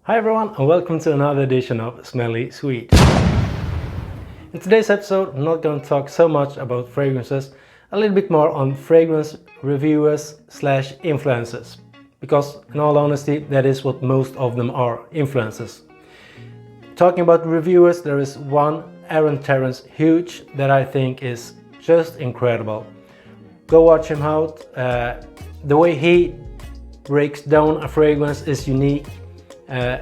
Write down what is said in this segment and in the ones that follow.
Hi everyone and welcome to another edition of Smelly Sweet. In today's episode I'm not going to talk so much about fragrances, a little bit more on fragrance reviewers / influencers, because in all honesty that is what most of them are, influencers. Talking about reviewers, there is one, Aaron Terence Hughes, that I think is just incredible. Go watch him out. The way he breaks down a fragrance is unique.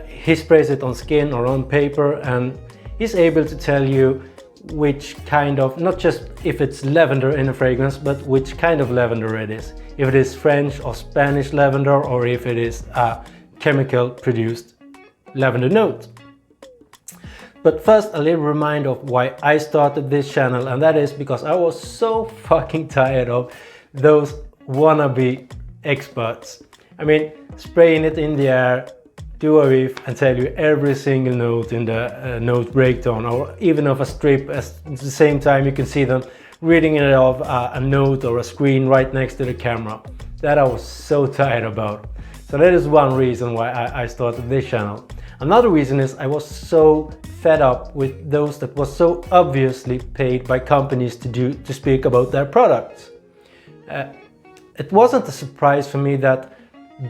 He sprays it on skin or on paper and he's able to tell you which kind of, not just if it's lavender in a fragrance, but which kind of lavender it is. If it is French or Spanish lavender or if it is a chemical produced lavender note. But first, a little reminder of why I started this channel, and that is because I was so fucking tired of those wannabe experts. I mean, spraying it in the air, do a whiff and tell you every single note in the note breakdown, or even of a strip. At the same time you can see them reading it off a note or a screen right next to the camera. That I was so tired about. So that is one reason why I started this channel. Another reason is I was so fed up with those that was so obviously paid by companies to speak about their products. It wasn't a surprise for me that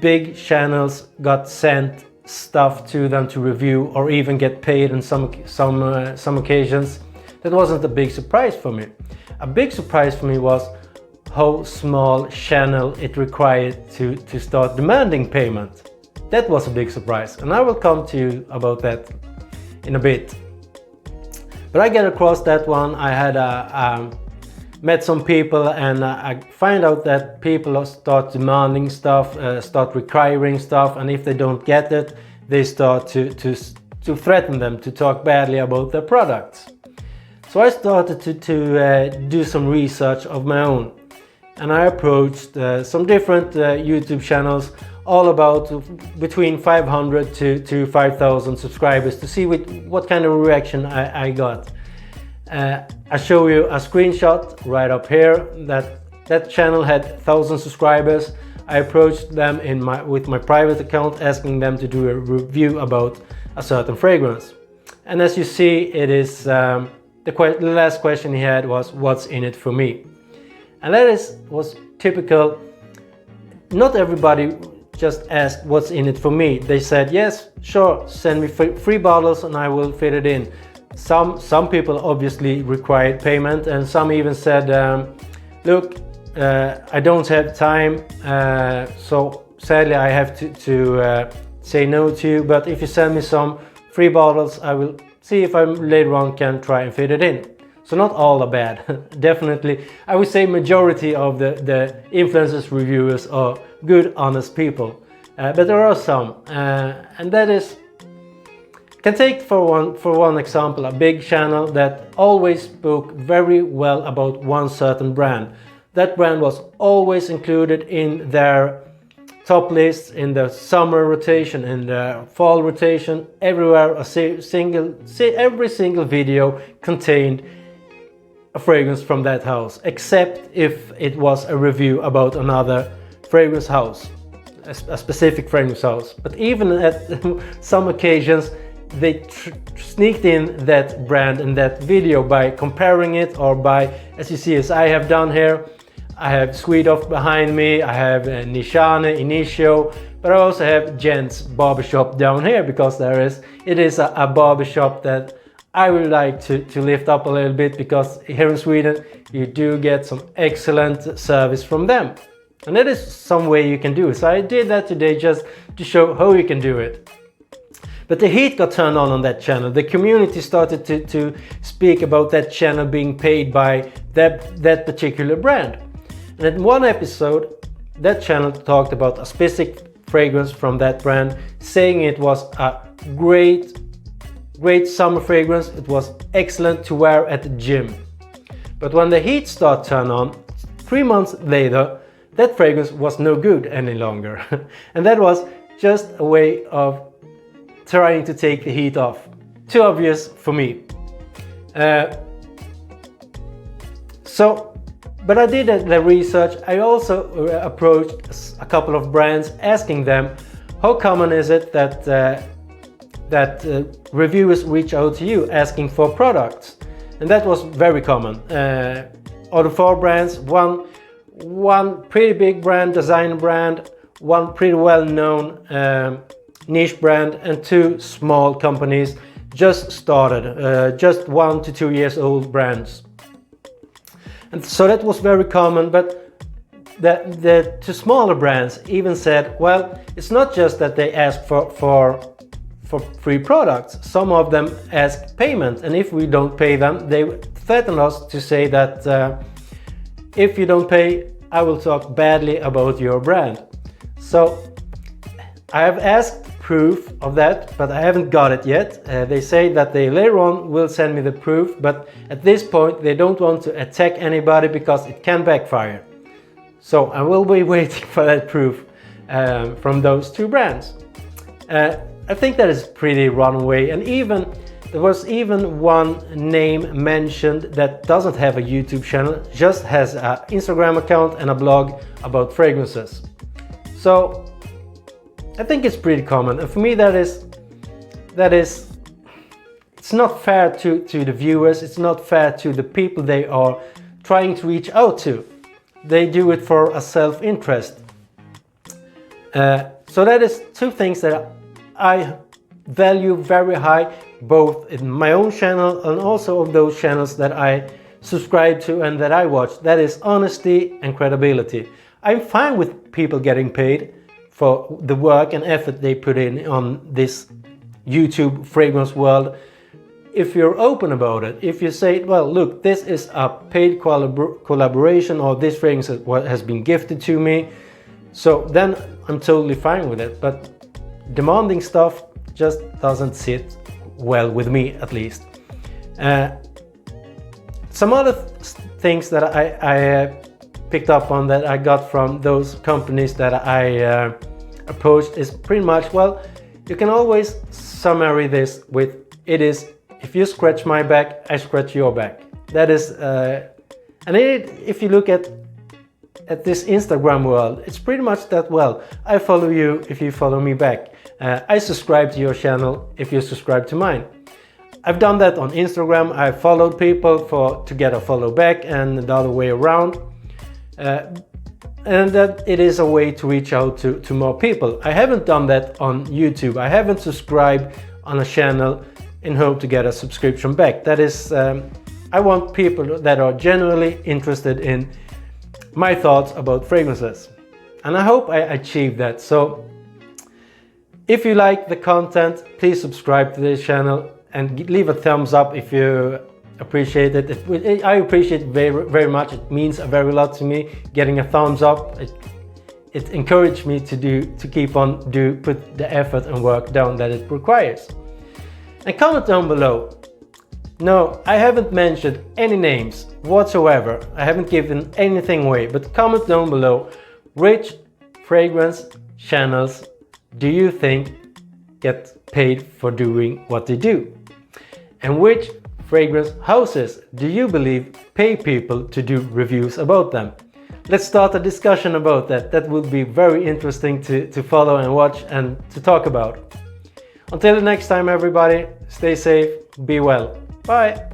big channels got sent stuff to them to review or even get paid on some occasions. That wasn't a big surprise for me. A big surprise for me was how small channel it required to start demanding payment. That was a big surprise, and I will come to you about that in a bit. But I get across that one. I had met some people and I find out that people start demanding stuff, start requiring stuff, and if they don't get it, they start to threaten them, to talk badly about their products. So I started to do some research of my own, and I approached some different YouTube channels, all about between 500 to 5,000 subscribers, to see what kind of reaction I got. I show you a screenshot right up here. That channel had 1,000 subscribers. I approached them with my private account, asking them to do a review about a certain fragrance. And as you see, it is the last question he had was, "What's in it for me?" And that was typical. Not everybody just asked what's in it for me. They said, "Yes, sure, send me free bottles and I will fit it in." Some people obviously required payment, and some even said, "Look, I don't have time, so sadly I have to say no to you, but if you send me some free bottles, I will see if I later on can try and fit it in." So not all are bad. Definitely, I would say majority of the influencers reviewers are good, honest people, but there are some, and that is. Can take for one example a big channel that always spoke very well about one certain brand. That brand was always included in their top lists, in the summer rotation, in the fall rotation, everywhere. Every single video contained a fragrance from that house, except if it was a review about another fragrance house, a specific fragrance house. But even at some occasions they sneaked in that brand in that video by comparing it, or by, as you see, as I have done here. I have Sweet Off behind me, I have Nishane, Initio, but I also have Jens Barbershop down here, because it is a barbershop that I would like to lift up a little bit, because here in Sweden you do get some excellent service from them, and that is some way you can do it. So I did that today just to show how you can do it. But the heat got turned on that channel. The community started to speak about that channel being paid by that particular brand. And in one episode, that channel talked about a specific fragrance from that brand, saying it was a great summer fragrance. It was excellent to wear at the gym. But when the heat started turn on, 3 months later, that fragrance was no good any longer. And that was just a way of trying to take the heat off. Too obvious for me. But I did the research. I also approached a couple of brands, asking them how common is it that that reviewers reach out to you asking for products, and that was very common. Out of 4 brands, one pretty big brand, design brand, one pretty well-known niche brand, and 2 small companies just started, just 1 to 2 years old brands. And so that was very common, but the 2 smaller brands even said, well, it's not just that they ask for free products. Some of them ask payment, and if we don't pay them, they threaten us to say that if you don't pay, I will talk badly about your brand. So I have asked proof of that, but I haven't got it yet. They say that they later on will send me the proof, but at this point they don't want to attack anybody because it can backfire. So I will be waiting for that proof from those 2 brands. I think that is pretty runaway, and even there was even one name mentioned that doesn't have a YouTube channel, just has an Instagram account and a blog about fragrances. So I think it's pretty common, and for me that is it's not fair to the viewers, it's not fair to the people they are trying to reach out to. They do it for a self-interest. So that is 2 things that I value very high, both in my own channel and also of those channels that I subscribe to and that I watch. That is honesty and credibility. I'm fine with people getting paid for the work and effort they put in on this YouTube fragrance world. If you're open about it, if you say, well, look, this is a paid collaboration, or this fragrance has been gifted to me, so then I'm totally fine with it. But demanding stuff just doesn't sit well with me, at least. Some other things that I picked up on that I got from those companies that I approached is pretty much, well, you can always summary this with, it is, if you scratch my back, I scratch your back. That is, and if you look at this Instagram world, it's pretty much that, well, I follow you if you follow me back. I subscribe to your channel if you subscribe to mine. I've done that on Instagram. I've followed people to get a follow back, and the other way around. And that it is a way to reach out to more people. I haven't done that on YouTube. I haven't subscribed on a channel in hope to get a subscription back. That is, I want people that are genuinely interested in my thoughts about fragrances, and I hope I achieved that. So if you like the content, please subscribe to this channel and leave a thumbs up if you appreciate it. I appreciate it very, very much. It means a very lot to me. Getting a thumbs up, it encouraged me to keep on put the effort and work down that it requires. And comment down below. No, I haven't mentioned any names whatsoever. I haven't given anything away, but comment down below which fragrance channels do you think get paid for doing what they do? And which fragrance houses do you believe pay people to do reviews about them? Let's start a discussion about that. That would be very interesting to follow and watch and to talk about. Until the next time, everybody, stay safe, be well. Bye!